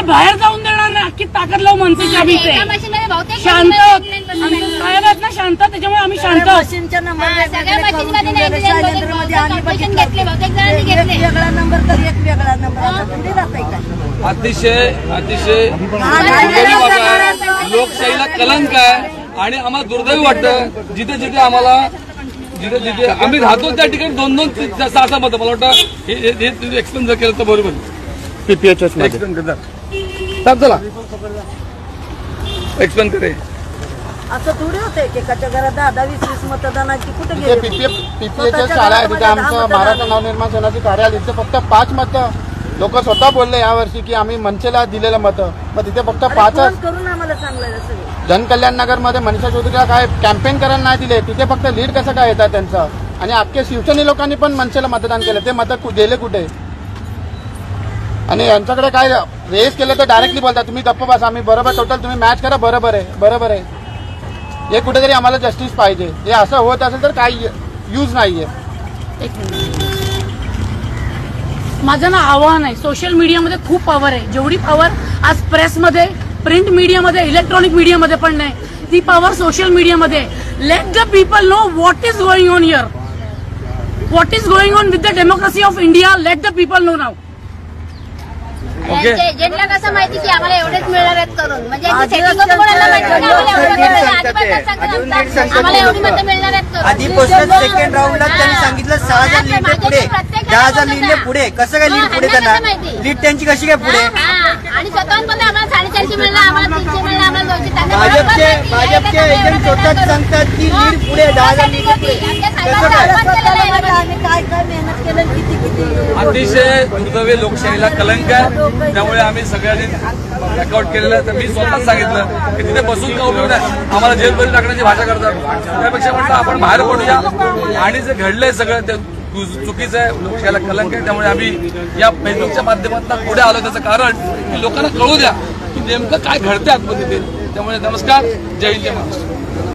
बाहेर जाऊन देणार नाही, अख्खी ताकद लावू मनसेच्या भीती. शांत साहेब आहेत ना, शांत, त्याच्यामुळे आम्ही शांत. मशीनच्या नंबर वेगळा नंबर तर एक वेगळा नंबर अतिशय अतिशय लोकशाहीला कलंक आहे. आणि आम्हाला दुर्दैवी वाटतं जिथे जिथे आम्ही राहतो त्या ठिकाणी 2-2, 6-6 मतं. मला वाटतं हे एक्सप्लेन जर केलं तर बरोबर. पीपीएचएस एक्सप्लेन करतात चला एक्सप्लेन करे. असं थोडी होते एकाच्या घरात 10-20 मतदानाची कुठे गेले. पीपीएचएस शाळा आहे तिथे आमचं महाराष्ट्र नवनिर्माण सेनाचे कार्यालय, तिथे फक्त 5 मतं लोक स्वतः बोलले यावर्षी की आम्ही मनसेला दिलेलं मतं. मग तिथे फक्त 5च करून आम्हाला सांगलं. जनकल्याण नगर मध्ये मनीषा चौधरीला काय कॅम्पेन करायला नाही दिले, तिथे फक्त लीड कसं काय येतात त्यांचं. आणि अख्खे शिवसेने लोकांनी पण मनसेला मतदान केलं, ते मतं गेले कुठे. आणि यांच्याकडे काय रेस केलं तर डायरेक्टली बोलतात तुम्ही गप्प बसा, आम्ही बरोबर टोटल तुम्ही मॅच करा, बरोबर आहे. हे कुठेतरी आम्हाला जस्टिस पाहिजे. हे असं होत असेल तर काही यूज नाहीये. माझं ना आव्हान आहे, सोशल मीडियामध्ये खूप पॉवर आहे. जेवढी पॉवर आज प्रेसमध्ये, प्रिंट मीडियामध्ये, इलेक्ट्रॉनिक मीडियामध्ये पण नाही, ती पॉवर सोशल मीडियामध्ये. Let the people know what is going on here, what is going on with the democracy of India. Let the people know now. एजंटला कसं माहिती की आम्हाला एवढेच मिळणार आहेत करून, म्हणजे आधीपासून सेकंड राऊंडला त्यांनी सांगितलं 6,000 लीड पुढे, 10,000 लीडने पुढे. कसं काय लीड पुढे त्यांना, लीड त्यांची कशी काय पुढे. आणि स्वतःहून पण आम्हाला 450 मिळणार, आम्हाला 300 मिळणार, आम्हाला 200. भाजपचे एजंट स्वतःच सांगतात की लीड पुढे, 10,000 लीड पुढे. कसं काय काय मेहनत केलं, किती अतिशय दुर्दैवी लोकशाहीला कलंक आहे. त्यामुळे आम्ही सगळ्यांनी बॅकआउट केलेलं. तर मी स्वतःच सांगितलं की तिथे बसून का उपयोग नाही, आम्हाला जेलमध्ये टाकण्याची भाषा करतात. त्यापेक्षा म्हटलं आपण बाहेर पडूया. आणि जे घडलंय सगळं ते चुकीचं आहे, लोकशाहीला कलंक आहे. त्यामुळे आम्ही या फेसबुकच्या माध्यमातून पुढे आलो. त्याचं कारण की लोकांना कळू द्या की नेमकं काय घडतंय आतमध्ये ते. त्यामुळे नमस्कार, जय हिंद, जय महाराष्ट्र.